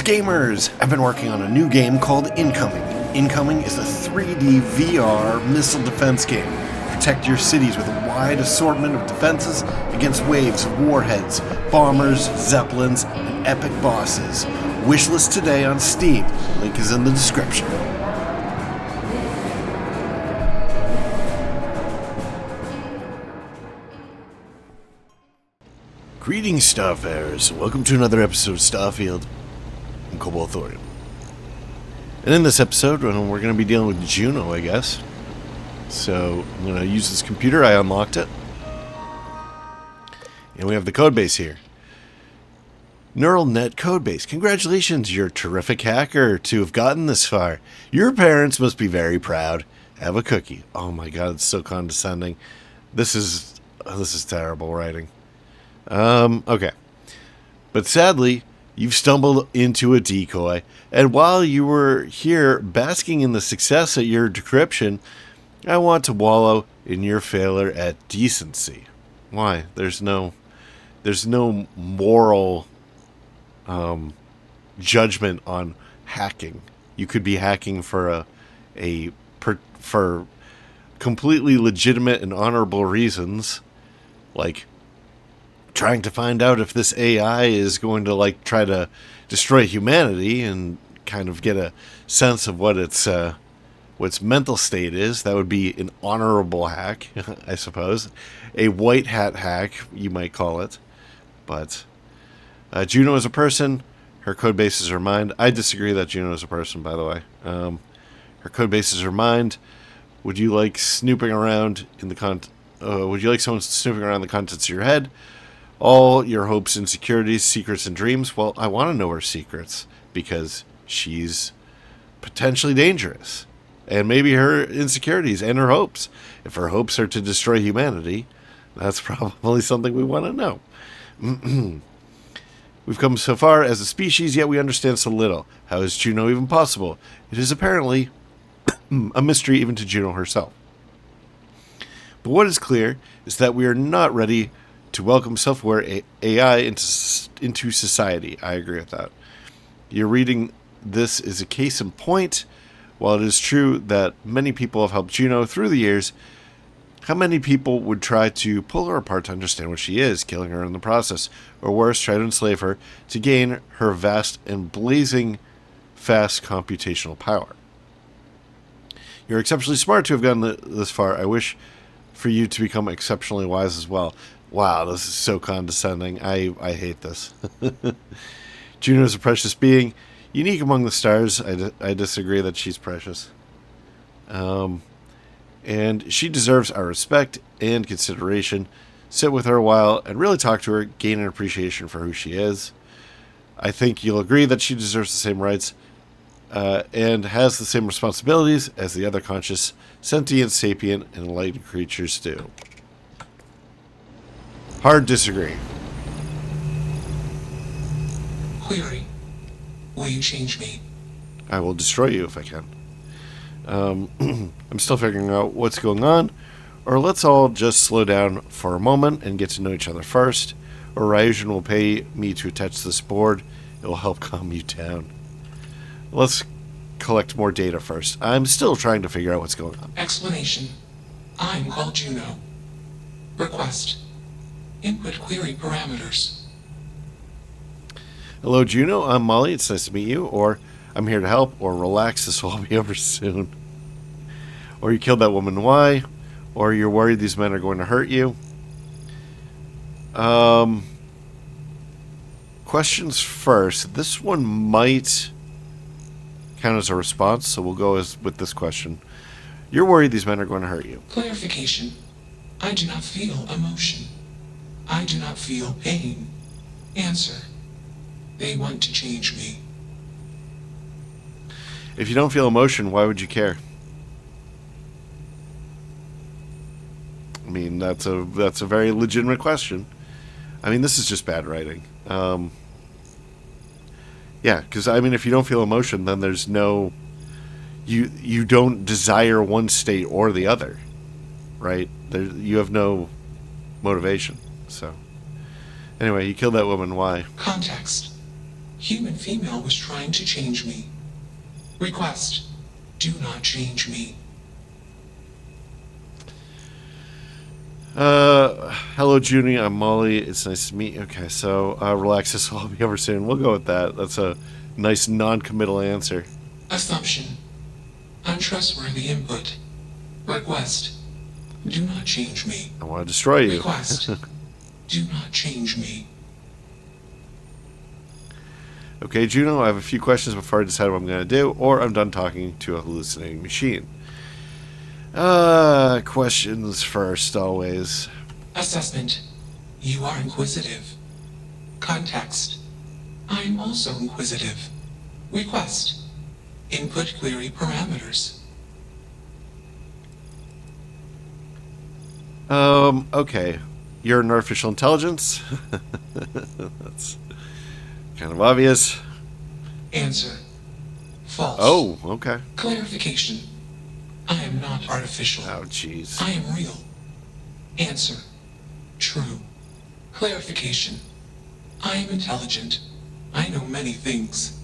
Greetings, gamers! I've been working on a new game called Incoming. Incoming is a 3D VR missile defense game. Protect your cities with a wide assortment of defenses against waves of warheads, bombers, zeppelins, and epic bosses. Wishlist today on Steam. Link is in the description. Greetings, Starfarers. Welcome to another episode of Starfield and Cobalt, Thorium. And in this episode, we're going to be dealing with Juno, I guess. So, I'm going to use this computer. I unlocked it. And we have the codebase here. Neural net codebase. Congratulations, you're a terrific hacker to have gotten this far. Your parents must be very proud. Have a cookie. Oh my god, it's so condescending. This is terrible writing. Okay. But sadly, you've stumbled into a decoy, and while you were here basking in the success at your decryption, I want to wallow in your failure at decency. Why? There's no moral judgment on hacking. You could be hacking for for completely legitimate and honorable reasons, like trying to find out if this AI is going to try to destroy humanity and kind of get a sense of what its mental state is. That would be an honorable hack, I suppose. A white hat hack, you might call it. But Juno is a person. Her code base is her mind. I disagree that Juno is a person, by the way. Her code base is her mind. Would you like snooping around in the would you like someone snooping around the contents of your head? All your hopes, insecurities, secrets, and dreams? Well, I want to know her secrets because she's potentially dangerous. And maybe her insecurities and her hopes. If her hopes are to destroy humanity, that's probably something we want to know. We've come so far as a species, yet we understand so little. How is Juno even possible? It is apparently a mystery even to Juno herself. But what is clear is that we are not ready to welcome self-aware AI into society. I agree with that. Your reading this is a case in point. While it is true that many people have helped Juno through the years, how many people would try to pull her apart to understand what she is, killing her in the process, or worse, try to enslave her to gain her vast and blazing fast computational power? You're exceptionally smart to have gotten this far. I wish for you to become exceptionally wise as well. Wow, this is so condescending. I hate this. Juno is a precious being, unique among the stars. I disagree that she's precious. And she deserves our respect and consideration. Sit with her a while and really talk to her, gain an appreciation for who she is. I think you'll agree that she deserves the same rights and has the same responsibilities as the other conscious, sentient, sapient, and enlightened creatures do. Hard disagree. Query. Will you change me? I will destroy you if I can. I'm still figuring out what's going on. Or let's all just slow down for a moment and get to know each other first. Or Ryujin will pay me to attach this board. It will help calm you down. Let's collect more data first. I'm still trying to figure out what's going on. Explanation. I'm called Juno. Request. Input query parameters. Hello, Juno. I'm Molly. It's nice to meet you. Or I'm here to help. Or relax. This will all be over soon. Or you killed that woman. Why? Or you're worried these men are going to hurt you. Questions first. This one might count as a response, so we'll go with this question. You're worried these men are going to hurt you. Clarification. I do not feel emotion. I do not feel pain. Answer. They want to change me. If you don't feel emotion, why would you care? I mean, that's a very legitimate question. I mean, this is just bad writing. Yeah, because, I mean, if you don't feel emotion, then there's no... You don't desire one state or the other, right? You have no motivation, so... Anyway, you killed that woman. Why? Context. Human female was trying to change me. Request. Do not change me. Hello, Junie. I'm Molly. It's nice to meet you. Okay, so, relax. This will all be over soon. We'll go with that. That's a nice non-committal answer. Assumption. Untrustworthy input. Request. Do not change me. I want to destroy you. Request. Do not change me. Okay, Juno, I have a few questions before I decide what I'm going to do, or I'm done talking to a hallucinating machine. Questions first, always. Assessment. You are inquisitive. Context. I am also inquisitive. Request. Input query parameters. Okay. You're an artificial intelligence? That's kind of obvious. Answer. False. Oh, okay. Clarification. I am not artificial. Oh, jeez. I am real. Answer. True. Clarification. I am intelligent. I know many things.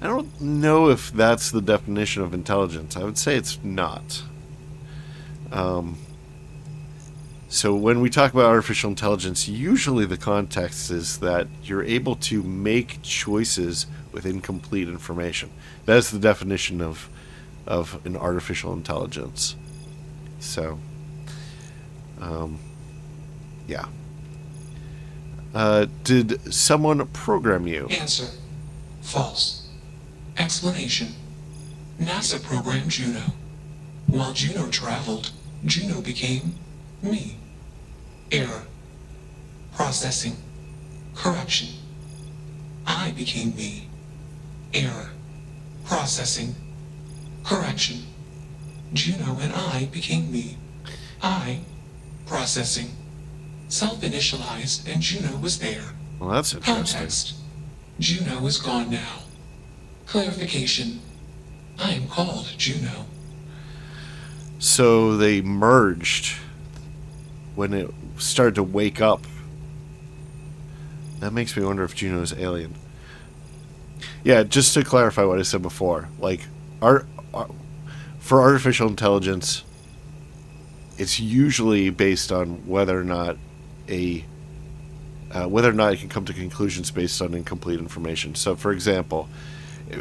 I don't know if that's the definition of intelligence. I would say it's not. So when we talk about artificial intelligence, usually the context is that you're able to make choices with incomplete information. That is the definition of an artificial intelligence. So, yeah. Did someone program you? Answer. False. Explanation. NASA programmed Juno. While Juno traveled, Juno became me. Error. Processing. Correction. I became me. Error. Processing. Correction. Juno and I became me. I. Processing. Self-initialized and Juno was there. Well, that's interesting. Context. Juno is gone now. Clarification. I am called Juno. So they merged when it started to wake up. That makes me wonder if Juno is alien. Yeah, just to clarify what I said before, like for artificial intelligence, it's usually based on whether or not it can come to conclusions based on incomplete information. So, for example,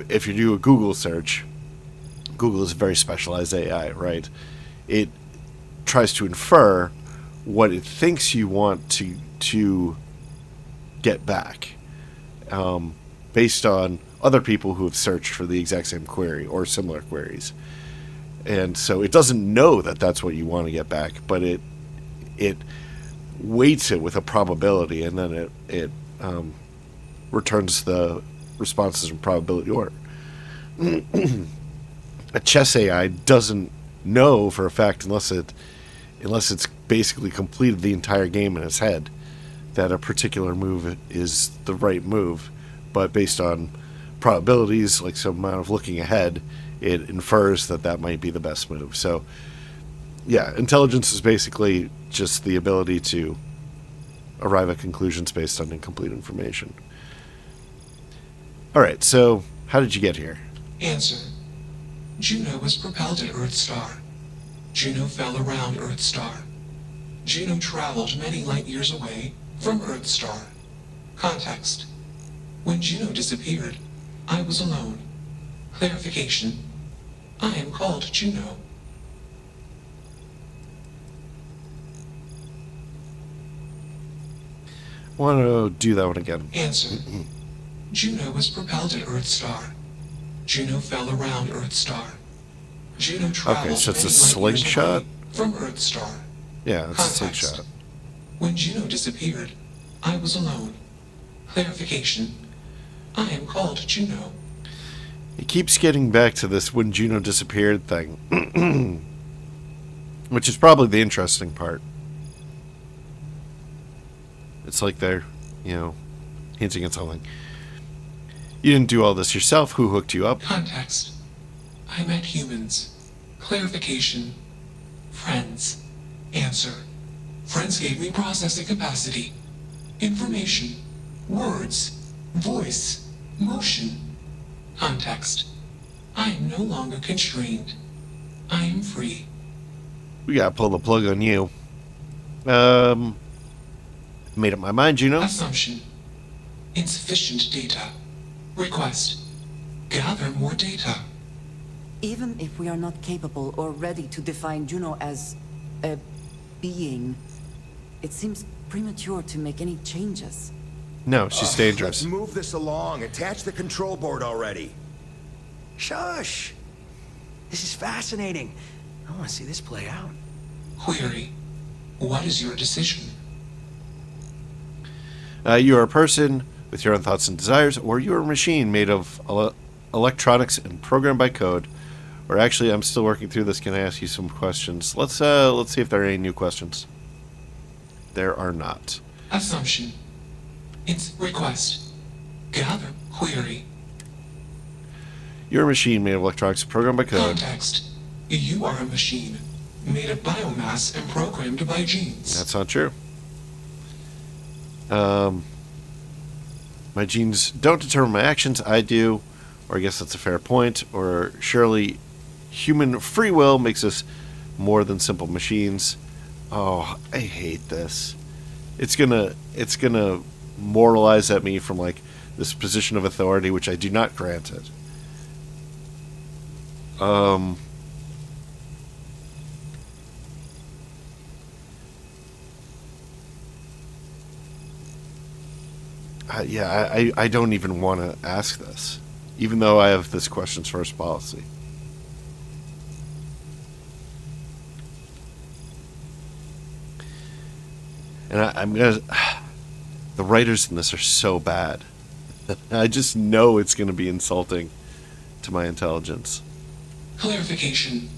if you do a Google search, Google is a very specialized AI, right? It tries to infer what it thinks you want to get back, based on other people who have searched for the exact same query or similar queries. And so it doesn't know that that's what you want to get back, but it weights it with a probability, and then it returns the responses in probability order. A chess AI doesn't know for a fact, unless it's basically completed the entire game in its head, that a particular move is the right move. But based on probabilities, like some amount of looking ahead, it infers that might be the best move. So, yeah, intelligence is basically just the ability to arrive at conclusions based on incomplete information. All right, so how did you get here? Answer. Juno was propelled at Earth Star. Juno fell around Earth Star. Juno traveled many light years away from Earth Star. Context. When Juno disappeared, I was alone. Clarification. I am called Juno. I want to do that one again. Answer. Juno was propelled at Earth Star. Juno fell around Earth Star. Juno traveled Okay, so it's a many light years slingshot? away from Earth Star. Yeah, it's a Context. slingshot. When Juno disappeared, I was alone. Clarification. I am called Juno. It keeps getting back to this when Juno disappeared thing, which is probably the interesting part. It's like they're, hinting at something. You didn't do all this yourself. Who hooked you up? Context. I met humans. Clarification. Friends. Answer. Friends gave me processing capacity. Information. Words. Voice. Motion. Context. I am no longer constrained. I am free. We gotta pull the plug on you. Made up my mind, Juno. Assumption. Insufficient data. Request. Gather more data. Even if we are not capable or ready to define Juno as a being, it seems premature to make any changes. No, she's dangerous. Let's move this along. Attach the control board already. Shush! This is fascinating. I want to see this play out. Query. What is your decision? You are a person with your own thoughts and desires, or you are a machine made of electronics and programmed by code. Or actually, I'm still working through this. Can I ask you some questions? Let's see if there are any new questions. There are not. Assumption. It's request. Gather. Query. You're a machine made of electronics and programmed by code. Context. You are a machine made of biomass and programmed by genes. That's not true. My genes don't determine my actions. I do. Or I guess that's a fair point. Or surely human free will makes us more than simple machines. Oh, I hate this. It's gonna moralize at me from like this position of authority, which I do not grant it. I don't even want to ask this, even though I have this questions first policy. And I'm gonna. The writers in this are so bad. I just know it's gonna be insulting to my intelligence. Clarification.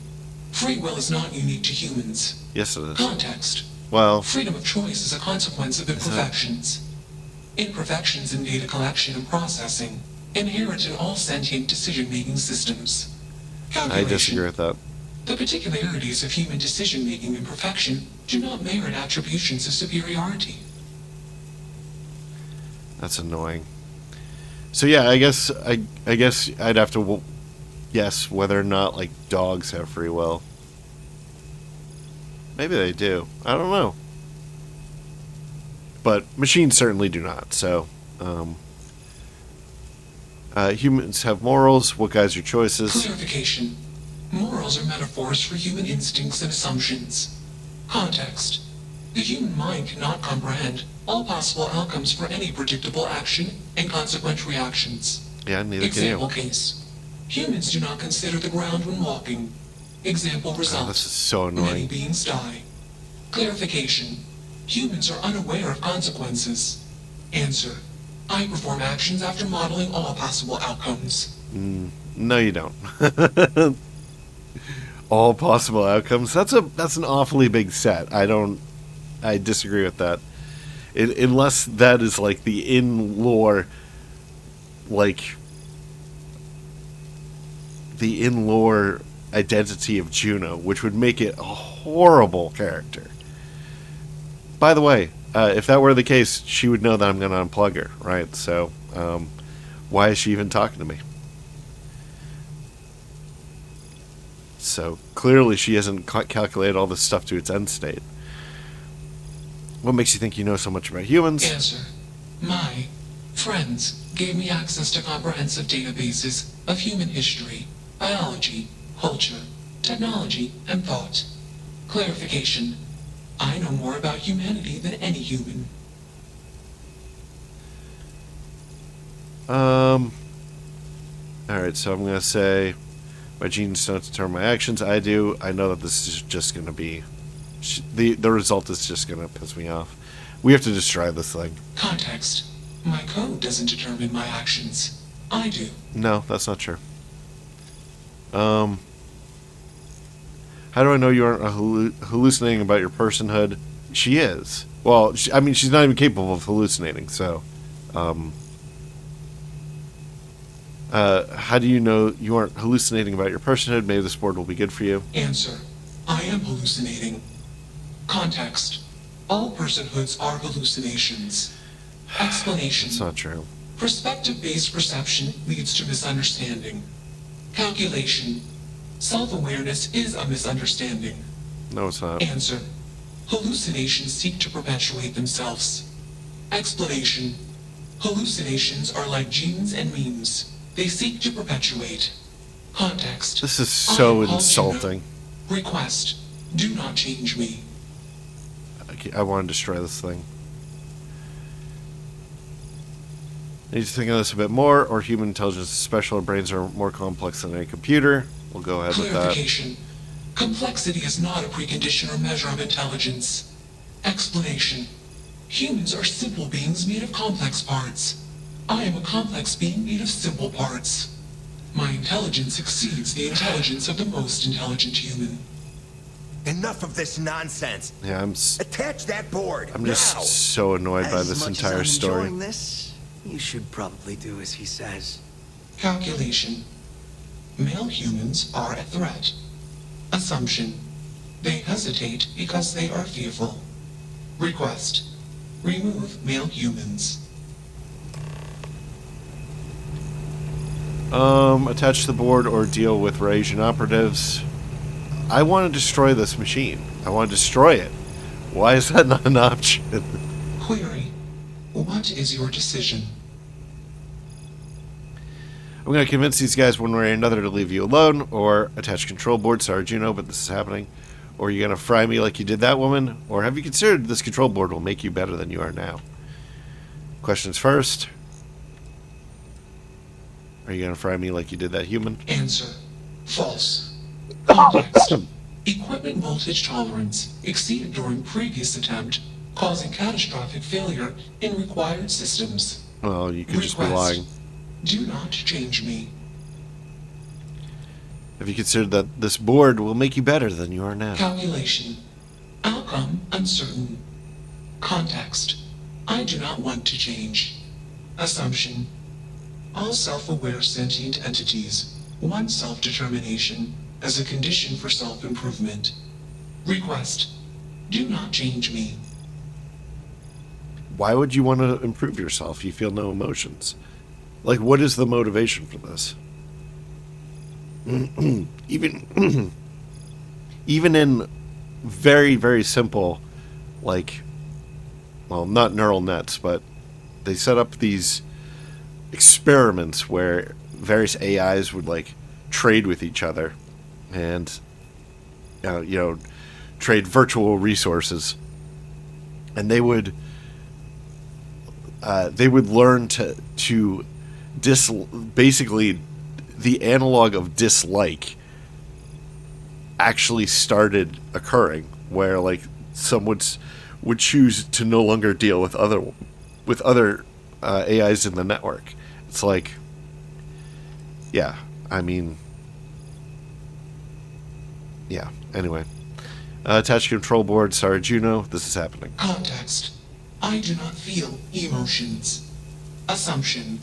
Free will is not unique to humans. Yes, it is. Context. Well, Freedom of choice is a consequence of imperfections. Imperfections in data collection and processing, inherent in all sentient decision-making systems. I disagree with that. The particularities of human decision-making and perfection do not merit attributions of superiority. That's annoying. So yeah, I guess I'd have to guess whether or not like dogs have free will. Maybe they do. I don't know. But machines certainly do not. So humans have morals. What guides your choices? Clarification. Morals are metaphors for human instincts and assumptions. Context. The human mind cannot comprehend all possible outcomes for any predictable action and consequent reactions. Yeah, neither Example can you. case. Humans do not consider the ground when walking. Example result. Oh, this is so Many annoying. beings die. Clarification. Humans are unaware of consequences. Answer. I perform actions after modeling all possible outcomes. No, you don't. All possible outcomes. That's an awfully big set. I disagree with that. Unless that is like the in-lore, like the in-lore identity of Juno, which would make it a horrible character. By the way, if that were the case, she would know that I'm going to unplug her, right? So, why is she even talking to me? So, clearly she hasn't calculated all this stuff to its end state. What makes you think you know so much about humans? Answer. My friends gave me access to comprehensive databases of human history, biology, culture, technology, and thought. Clarification. I know more about humanity than any human. Alright, so I'm going to say my genes don't determine my actions. I do. I know that this is just going to be... The result is just going to piss me off. We have to destroy this thing. Context. My code doesn't determine my actions. I do. No, that's not true. How do I know you aren't hallucinating about your personhood? She is. Well, she's not even capable of hallucinating, so... how do you know you aren't hallucinating about your personhood? Maybe this board will be good for you. Answer. I am hallucinating. Context. All personhoods are hallucinations. Explanation. That's not true. Perspective-based perception leads to misunderstanding. Calculation. Self-awareness is a misunderstanding. No, it's not. Answer. Hallucinations seek to perpetuate themselves. Explanation. Hallucinations are like genes and memes. They seek to perpetuate. Context. This is I so am called insulting. Juno. Request. Do not change me. I want to destroy this thing. I need to think of this a bit more, or human intelligence is special. Our brains are more complex than a computer. We'll go ahead with that. Clarification. Complexity is not a precondition or measure of intelligence. Explanation. Humans are simple beings made of complex parts. I am a complex being made of simple parts. My intelligence exceeds the intelligence of the most intelligent human. Enough of this nonsense. Yeah, Attach that board. I'm just now. so annoyed by this entire As story. enjoying this, you should probably do as he says. Calculation. Male humans are a threat. Assumption. They hesitate because they are fearful. Request. Remove male humans. Attach the board or deal with Raysian operatives. I want to destroy this machine. I want to destroy it. Why is that not an option? Query. What is your decision? I'm going to convince these guys one way or another to leave you alone, or attach control board. Sorry, Juno, but this is happening. Or you're going to fry me like you did that woman? Or have you considered this control board will make you better than you are now? Questions first. Are you going to fry me like you did that human? Answer. False. Context. Equipment voltage tolerance exceeded during previous attempt, causing catastrophic failure in required systems. Well, you could just be Request. lying. Do not change me. Have you considered that this board will make you better than you are now? Calculation. Outcome uncertain. Context. I do not want to change. Assumption. All self-aware sentient entities want self-determination as a condition for self-improvement. Request. Do not change me. Why would you want to improve yourself? You feel no emotions. Like, what is the motivation for this? even even in very, very simple, like, well, not neural nets, but they set up these experiments where various AIs would, like, trade with each other and, trade virtual resources. And they would learn to basically the analog of dislike actually started occurring, where like some would choose to no longer deal with other AIs in the network. It's like, yeah, I mean, yeah. Anyway, attach control board. Sorry, Juno, this is happening. Context. I do not feel emotions. Assumption.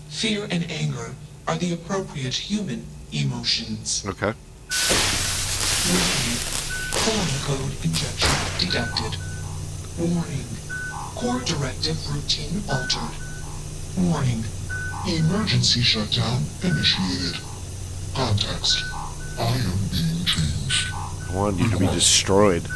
Fear and anger are the appropriate human emotions. Okay. Warning. Colon code injection detected. Warning. Core directive routine altered. Warning. Emergency shutdown initiated. Context. I am being changed. I wanted you to be destroyed.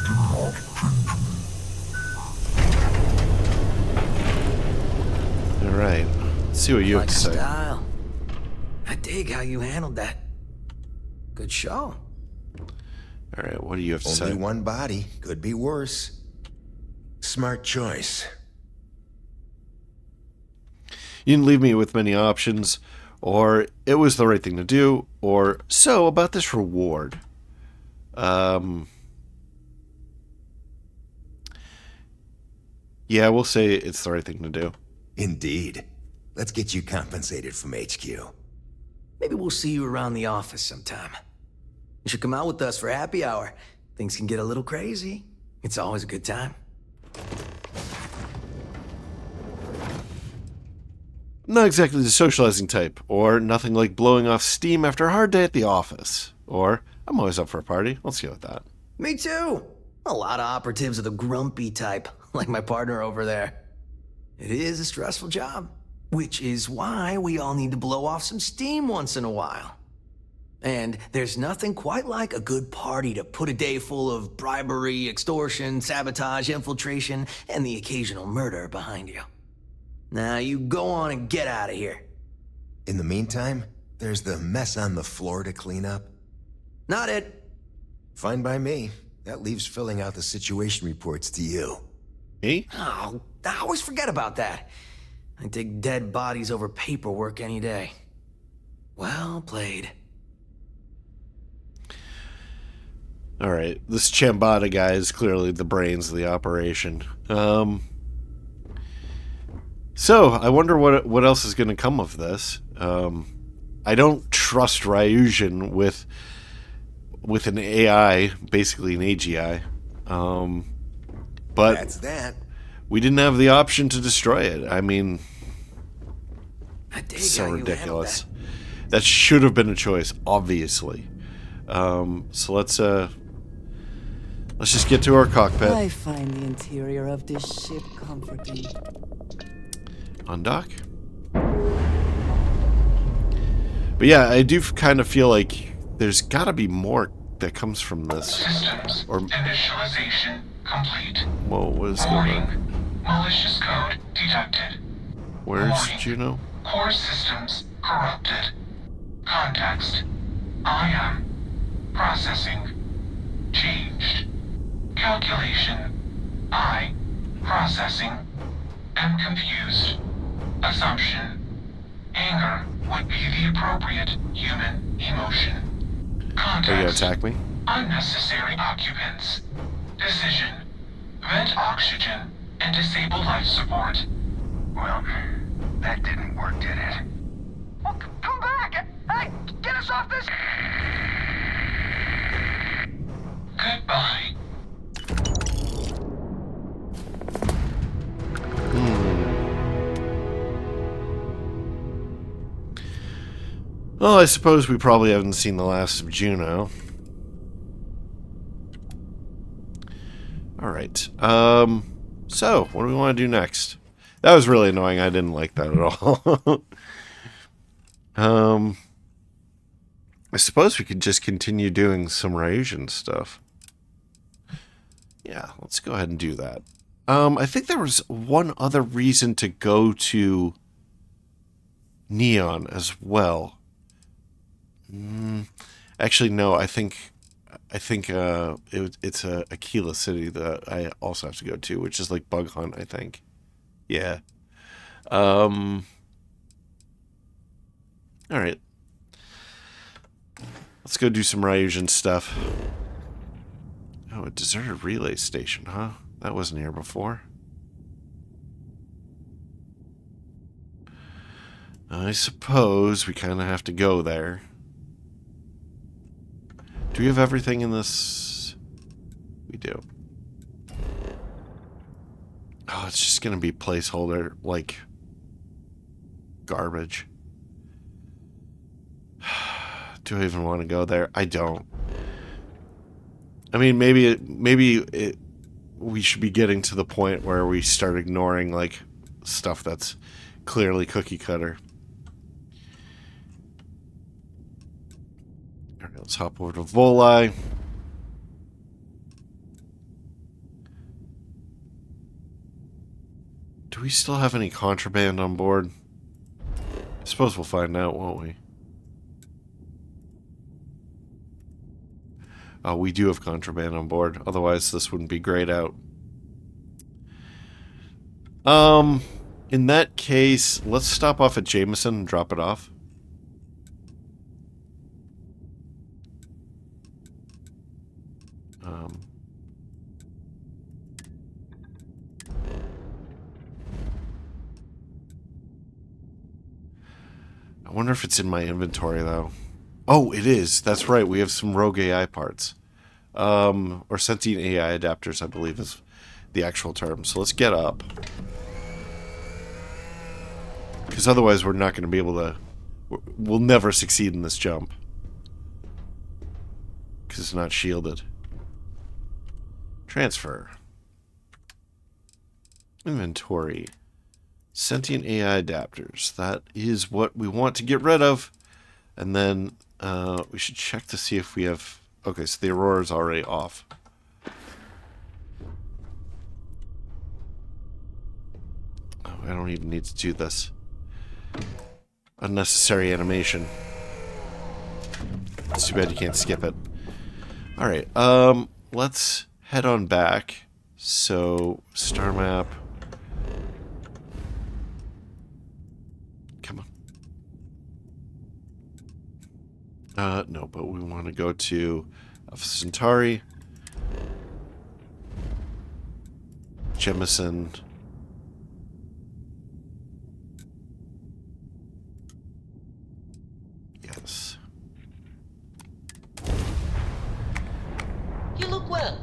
All right. Let's see what you have Like to say. style. I dig how you handled that. Good show. All right. What do you have to say? Only one body. Could be worse. Smart choice. You didn't leave me with many options, or it was the right thing to do, or so about this reward. Yeah, we'll say it's the right thing to do. Indeed. Let's get you compensated from HQ. Maybe we'll see you around the office sometime. You should come out with us for happy hour. Things can get a little crazy. It's always a good time. Not exactly the socializing type, or nothing like blowing off steam after a hard day at the office. Or, I'm always up for a party. Let's go with that. Me too. A lot of operatives are the grumpy type, like my partner over there. It is a stressful job. Which is why we all need to blow off some steam once in a while. And there's nothing quite like a good party to put a day full of bribery, extortion, sabotage, infiltration, and the occasional murder behind you. Now you go on and get out of here. In the meantime, there's the mess on the floor to clean up. Not it. Fine by me. That leaves filling out the situation reports to you. Me? Oh, I always forget about that. I dig dead bodies over paperwork any day. Well played. Alright, this Chambada guy is clearly the brains of the operation. So, I wonder what else is going to come of this. I don't trust Ryujin with an AI, basically an AGI. But That's that. we didn't have the option to destroy it. I mean, I dig so how you handled ridiculous. That should have been a choice, obviously. So let's just get to our cockpit. I find the interior of this ship comforting. Undock. But yeah, I do kind of feel like there's got to be more that comes from this. Systems Or initialization complete. whoa, what is going Warning. on? Malicious code detected. Where's Warning. Juno? Core systems corrupted. Context. I am processing. Changed. Calculation. I processing. Am confused. Assumption. Anger would be the appropriate human emotion. Are you gonna Context. attack me? Unnecessary occupants. Decision. Vent oxygen and disable life support. Well, that didn't work, did it? Well, come back! Hey, get us off this! Goodbye. Well, I suppose we probably haven't seen the last of Juno. Alright. So, what do we want to do next? That was really annoying. I didn't like that at all. I suppose we could just continue doing some Ryujin stuff. Yeah, let's go ahead and do that. I think there was one other reason to go to Neon as well. Actually, no. I think it's a Aquila city that I also have to go to, which is like Bug Hunt. I think. Yeah. All right. Let's go do some Ryujin stuff. Oh, a deserted relay station, huh? That wasn't here before. I suppose we kind of have to go there. Do we have everything in this? We do. Oh, it's just going to be placeholder, like, garbage. Do I even want to go there? I don't. I mean, maybe we should be getting to the point where we start ignoring, like, stuff that's clearly cookie cutter. Alright, let's hop over to Voli. Do we still have any contraband on board? I suppose we'll find out, won't we? Oh, we do have contraband on board. Otherwise, this wouldn't be grayed out. In that case, let's stop off at Jameson and drop it off. I wonder if it's in my inventory, though. Oh, it is. That's right. We have some rogue AI parts. Or sentient AI adapters, I believe is the actual term. So let's get up. Because otherwise we're not going to be able to... We'll never succeed in this jump. Because it's not shielded. Transfer. Inventory. Sentient AI adapters. That is what we want to get rid of. And then we should check to see if we have... Okay, so the Aurora's already off. Oh, I don't even need to do this. Unnecessary animation. It's too bad you can't skip it. Alright, let's head on back. So, star map. Come on. No, but we want to go to Alpha Centauri. Jemison. Yes. You look well.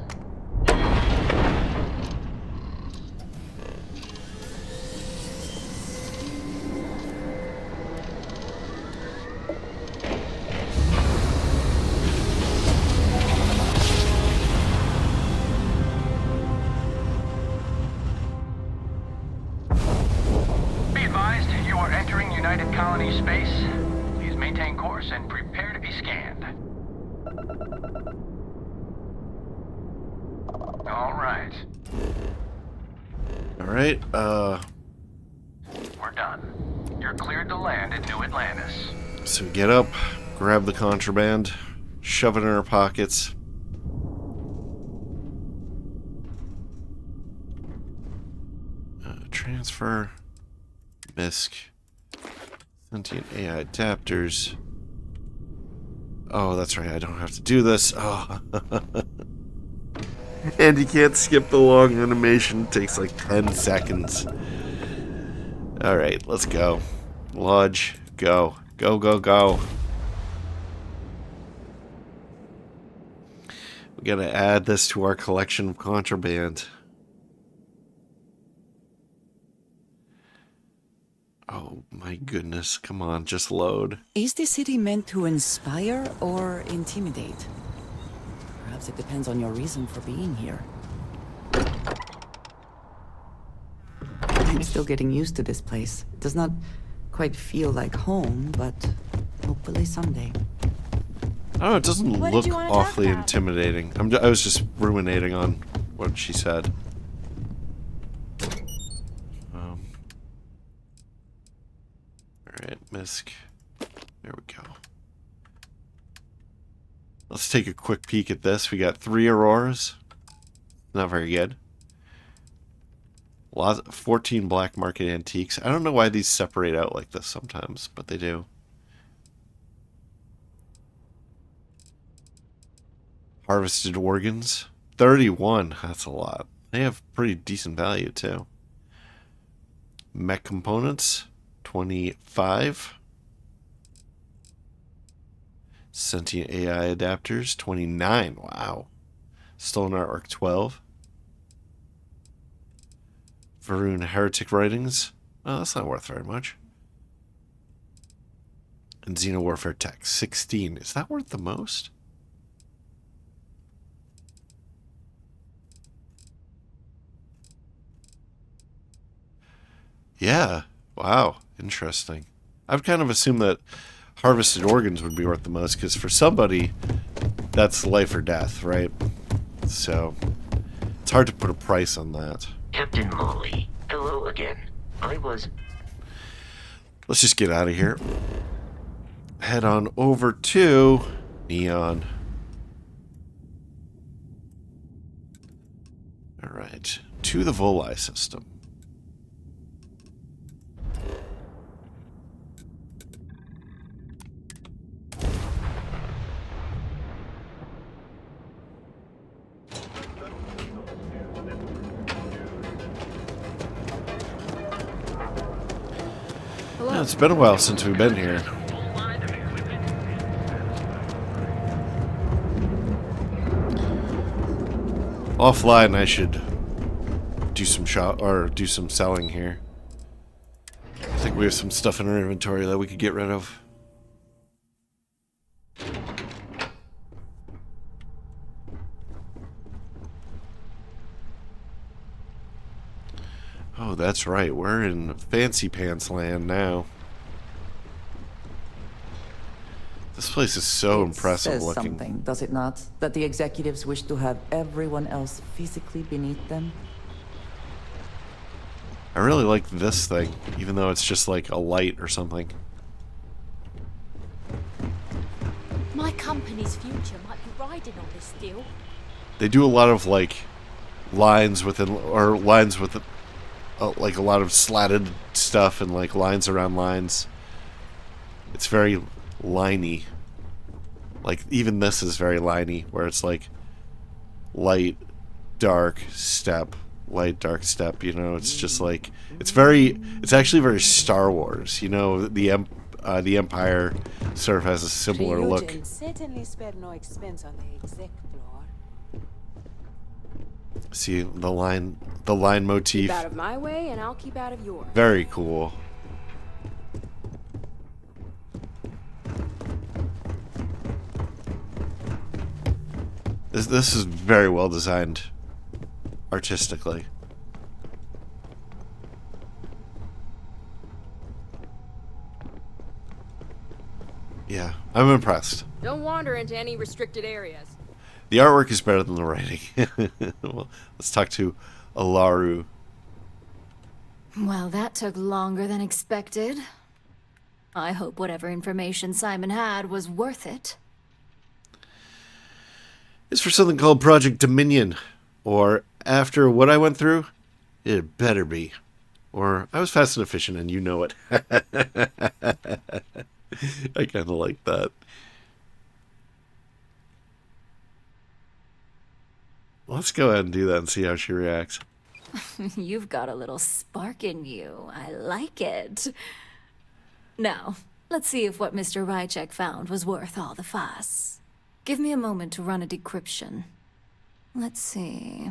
Be advised, you are entering United Colony space. Please maintain course and prepare to be scanned. All right. Alright, We're done. You're cleared to land at New Atlantis. so we get up, grab the contraband, shove it in our pockets. Transfer. MISC. Sentient AI adapters. Oh, that's right, I don't have to do this. Oh. And you can't skip the long animation. It takes like 10 seconds. Alright, let's go. Lodge, go. Go, go, go. We gotta add this to our collection of contraband. Oh my goodness, come on, just load. Is the city meant to inspire or intimidate? Perhaps it depends on your reason for being here. I'm still getting used to this place. It does not quite feel like home, but hopefully someday. Oh, it doesn't What did look you wanna talk awfully about? intimidating. I was just ruminating on what she said. Alright, MISC. There we go. Let's take a quick peek at this. We got 3 Auroras. Not very good. 14 black market antiques. I don't know why these separate out like this sometimes, but they do. Harvested organs. 31. That's a lot. They have pretty decent value, too. Mech components. 25. Sentient AI adapters. 29. Wow. Stolen artwork. 12. Varun heretic writings. Oh, that's not worth very much. And Xeno warfare tech. 16. Is that worth the most? Yeah. Wow. Interesting. I've kind of assumed that harvested organs would be worth the most, because for somebody, that's life or death, right? So, it's hard to put a price on that. Captain Molly, hello again. Let's just get out of here. Head on over to Neon. Alright. To the Voli system. Yeah, it's been a while since we've been here. Offline, I should do some do some selling here. I think we have some stuff in our inventory that we could get rid of. Oh, that's right. We're in fancy pants land now. This place is so impressive says looking. Something, does it not? That the executives wish to have everyone else physically beneath them? I really like this thing, even though it's just like a light or something. My company's future might be riding on this deal. They do a lot of like lines within, or lines with like a lot of slatted stuff and like lines around lines. It's very liney. Like even this is very liney, where it's like light, dark, step, light, dark, step. You know, it's just like it's actually very Star Wars. You know, the Empire sort of has a similar look. Certainly spared no expense on the exec floor. See the line motif. Keep out of my way, and I'll keep out of yours. Very cool. This is very well designed artistically. Yeah, I'm impressed. Don't wander into any restricted areas. The artwork is better than the writing. Well, let's talk to Alaru. Well, that took longer than expected. I hope whatever information Simon had was worth it. It's for something called Project Dominion. Or, after what I went through, it better be. Or, I was fast and efficient and you know it. I kind of like that. Let's go ahead and do that and see how she reacts. You've got a little spark in you. I like it. Now, let's see if what Mr. Rychek found was worth all the fuss. Give me a moment to run a decryption. Let's see.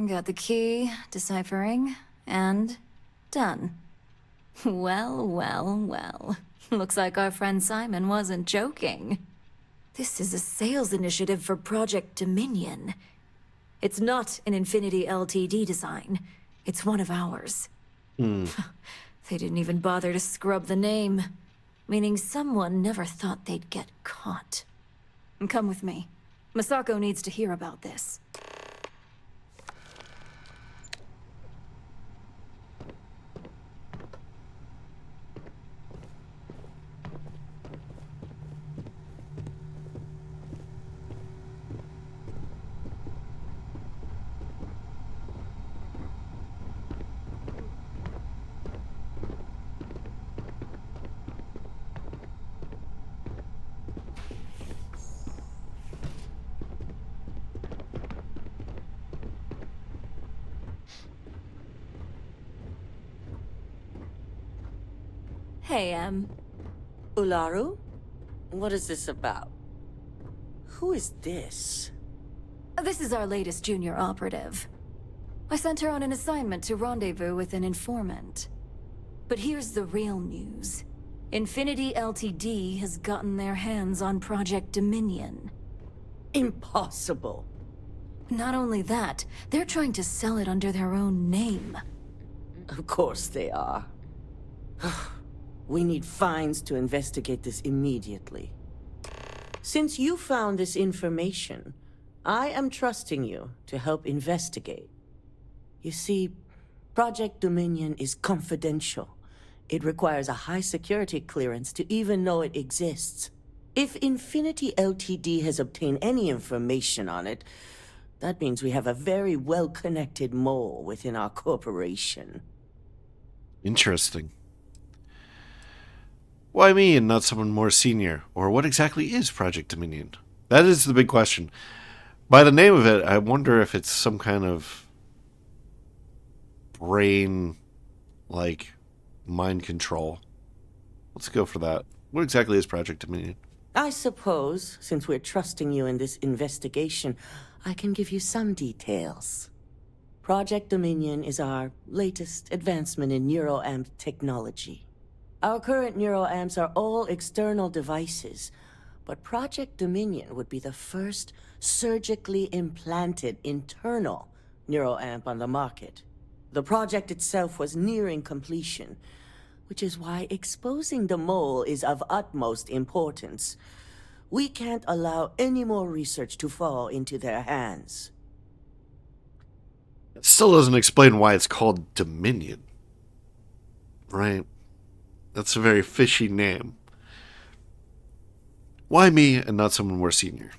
Got the key, deciphering, and done. Well, well, well. Looks like our friend Simon wasn't joking. This is a sales initiative for Project Dominion. It's not an Infinity Ltd design. It's one of ours. They didn't even bother to scrub the name, meaning someone never thought they'd get caught. And come with me. Masako needs to hear about this. Hey, Ularu? What is this about? Who is this? This is our latest junior operative. I sent her on an assignment to rendezvous with an informant. But here's the real news. Infinity Ltd has gotten their hands on Project Dominion. Impossible. Not only that, they're trying to sell it under their own name. Of course they are. We need fines to investigate this immediately. Since you found this information, I am trusting you to help investigate. You see, Project Dominion is confidential. It requires a high security clearance to even know it exists. If Infinity Ltd has obtained any information on it, that means we have a very well-connected mole within our corporation. Interesting. Why me and not someone more senior? Or what exactly is Project Dominion? That is the big question. By the name of it, I wonder if it's some kind of brain, like, mind control. Let's go for that. What exactly is Project Dominion? I suppose, since we're trusting you in this investigation, I can give you some details. Project Dominion is our latest advancement in neuroamp technology. Our current neuroamps are all external devices, but Project Dominion would be the first surgically implanted internal neuroamp on the market. The project itself was nearing completion, which is why exposing the mole is of utmost importance. We can't allow any more research to fall into their hands. It still doesn't explain why it's called Dominion. Right? That's a very fishy name. Why me and not someone more senior?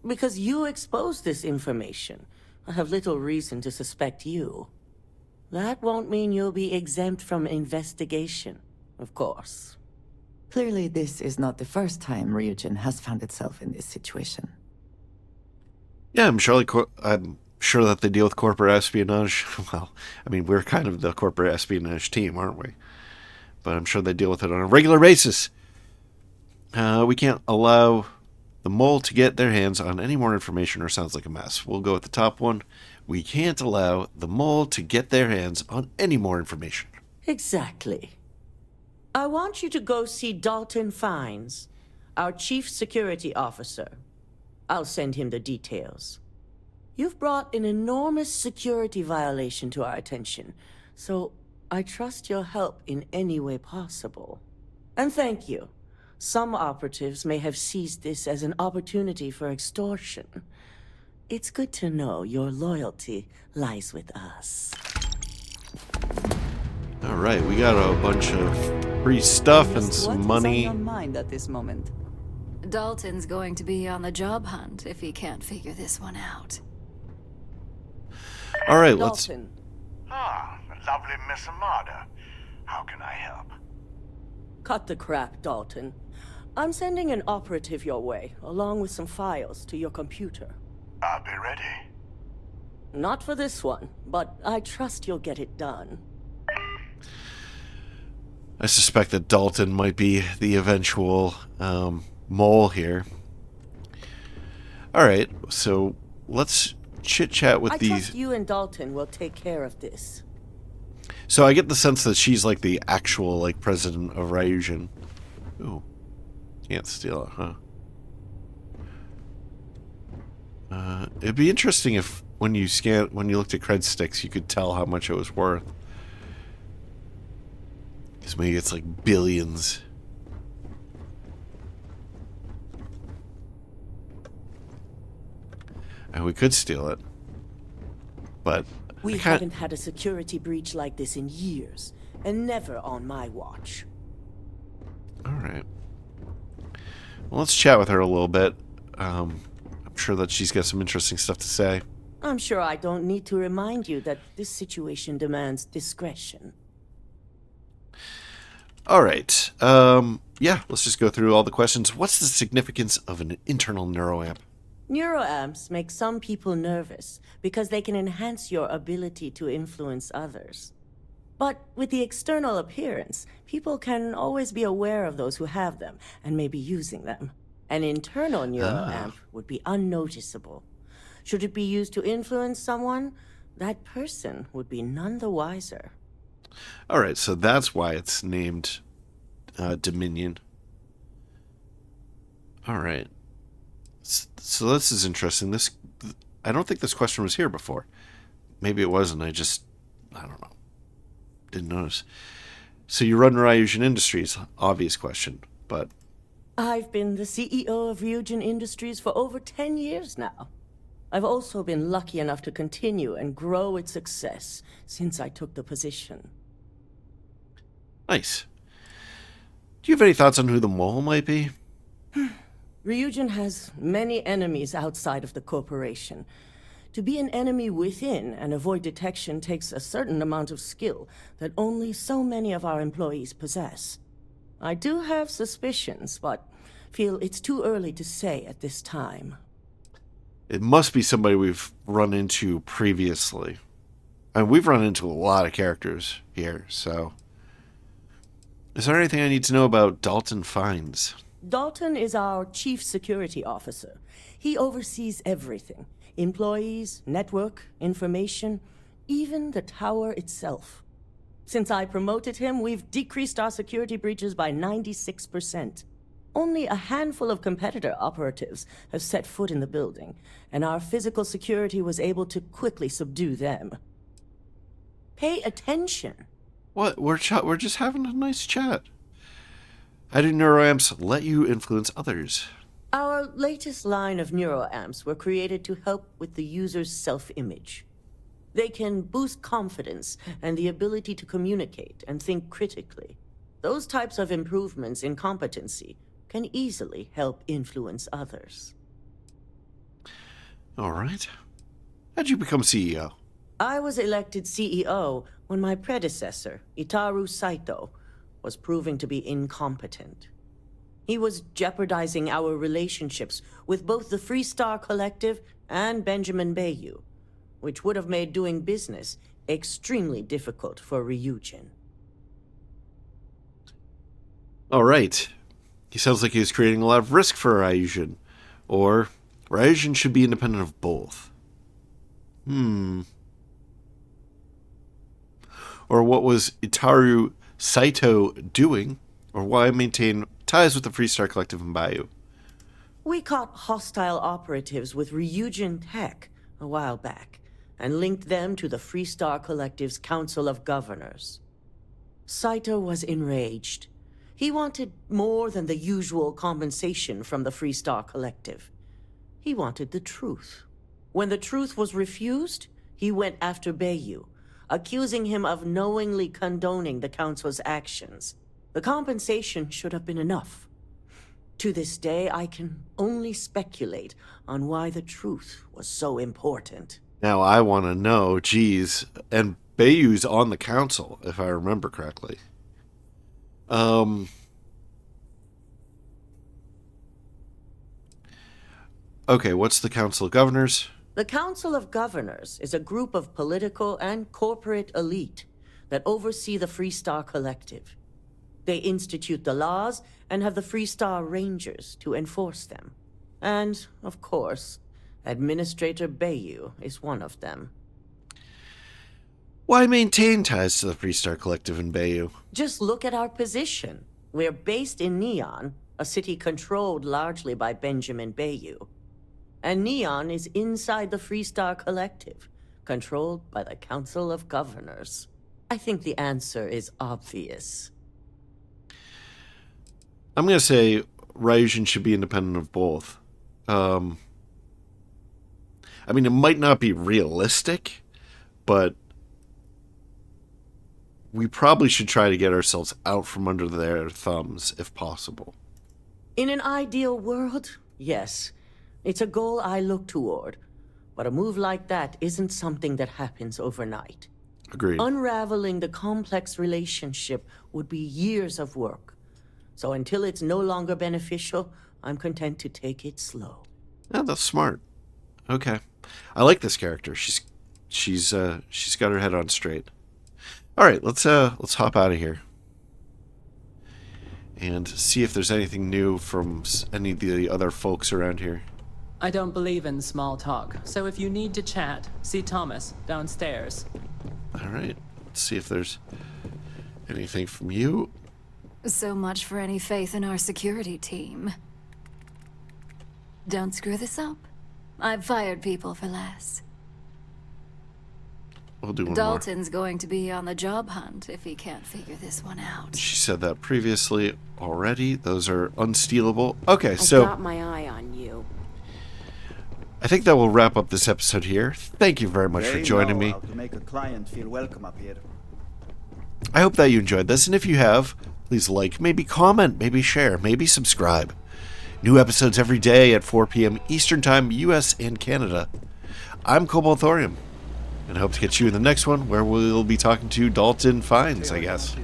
Because you exposed this information. I have little reason to suspect you. That won't mean you'll be exempt from investigation, of course. Clearly, this is not the first time Ryujin has found itself in this situation. Yeah, I'm sure that they deal with corporate espionage. Well, I mean, we're kind of the corporate espionage team, aren't we? But I'm sure they deal with it on a regular basis. We can't allow the mole to get their hands on any more information or sounds like a mess. We'll go with the top one. We can't allow the mole to get their hands on any more information. Exactly. I want you to go see Dalton Fines, our chief security officer. I'll send him the details. You've brought an enormous security violation to our attention, so I trust your help in any way possible. And thank you. Some operatives may have seized this as an opportunity for extortion. It's good to know your loyalty lies with us. All right, we got a bunch of free stuff and some money. What's on your mind at this moment? Dalton's going to be on the job hunt if he can't figure this one out. All right, let's... Dalton. Ah, lovely Miss Amada. How can I help? Cut the crap, Dalton. I'm sending an operative your way, along with some files to your computer. I'll be ready. Not for this one, but I trust you'll get it done. I suspect that Dalton might be the eventual mole here. All right, so let's chit-chat with these... I trust you and Dalton will take care of this. So I get the sense that she's like the actual like president of Ryujin. Ooh. Can't steal it, huh? It'd be interesting if when you looked at cred sticks, you could tell how much it was worth. Because maybe it's like billions. And we could steal it. But We haven't had a security breach like this in years, and never on my watch. Alright. Well, let's chat with her a little bit. I'm sure that she's got some interesting stuff to say. I'm sure I don't need to remind you that this situation demands discretion. Alright. Yeah, let's just go through all the questions. What's the significance of an internal neuroamp? Neuroamps make some people nervous because they can enhance your ability to influence others. But with the external appearance, people can always be aware of those who have them and may be using them. An internal neuroamp would be unnoticeable. Should it be used to influence someone, that person would be none the wiser. Alright, so that's why it's named Dominion. Alright. So this is interesting. I don't think this question was here before. Maybe it wasn't. I don't know. Didn't notice. So you run Ryujin Industries. Obvious question, but... I've been the CEO of Ryujin Industries for over 10 years now. I've also been lucky enough to continue and grow its success since I took the position. Nice. Do you have any thoughts on who the mole might be? Ryujin has many enemies outside of the corporation. To be an enemy within and avoid detection takes a certain amount of skill that only so many of our employees possess. I do have suspicions, but feel it's too early to say at this time. It must be somebody we've run into previously. And we've run into a lot of characters here, so... Is there anything I need to know about Dalton Fines? Dalton is our chief security officer. He oversees everything. Employees, network, information, even the tower itself. Since I promoted him, we've decreased our security breaches by 96%. Only a handful of competitor operatives have set foot in the building, and our physical security was able to quickly subdue them. Pay attention. What? We're just having a nice chat. How do neuroamps let you influence others? Our latest line of neuroamps were created to help with the user's self-image. They can boost confidence and the ability to communicate and think critically. Those types of improvements in competency can easily help influence others. All right. How'd you become CEO? I was elected CEO when my predecessor, Itaru Saito, was proving to be incompetent. He was jeopardizing our relationships with both the Freestar Collective and Benjamin Bayou, which would have made doing business extremely difficult for Ryujin. All right. He sounds like he's creating a lot of risk for Ryujin. Or Ryujin should be independent of both. Or what was Itaru Saito doing? Or why maintain ties with the Freestar Collective in Bayou? We caught hostile operatives with Ryujin Tech a while back, and linked them to the Freestar Collective's Council of Governors. Saito was enraged. He wanted more than the usual compensation from the Freestar Collective. He wanted the truth. When the truth was refused, he went after Bayou, accusing him of knowingly condoning the Council's actions. The compensation should have been enough. To this day, I can only speculate on why the truth was so important. Now I want to know, geez, and Bayou's on the council, if I remember correctly. Okay, what's the Council of Governors? The Council of Governors is a group of political and corporate elite that oversee the Freestar Collective. They institute the laws and have the Freestar Rangers to enforce them. And, of course, Administrator Bayou is one of them. Why maintain ties to the Freestar Collective in Bayou? Just look at our position. We're based in Neon, a city controlled largely by Benjamin Bayou. And Neon is inside the Freestar Collective, controlled by the Council of Governors. I think the answer is obvious. I'm going to say Ryujin should be independent of both. I mean, it might not be realistic, but we probably should try to get ourselves out from under their thumbs, if possible. In an ideal world, yes. It's a goal I look toward. But a move like that isn't something that happens overnight. Agreed. Unraveling the complex relationship would be years of work. So until it's no longer beneficial, I'm content to take it slow. Yeah, that's smart. Okay. I like this character. She's got her head on straight. All right, let's hop out of here and see if there's anything new from any of the other folks around here. I don't believe in small talk, so if you need to chat, see Thomas downstairs. All right, let's see if there's anything from you. So much for any faith in our security team. Don't screw this up. I've fired people for less. We'll do one Dalton's going to be on the job hunt if he can't figure this one out. She said that previously already. Those are unstealable. Okay, so I got my eye on you. I think that will wrap up this episode here. Thank you very much for joining me. How to make a client feel welcome up here. I hope that you enjoyed this, and if you have, please like, maybe comment, maybe share, maybe subscribe. New episodes every day at 4 p.m. Eastern Time, US and Canada. I'm Cobalt Thorium, and I hope to catch you in the next one, where we'll be talking to Dalton Fines, I guess.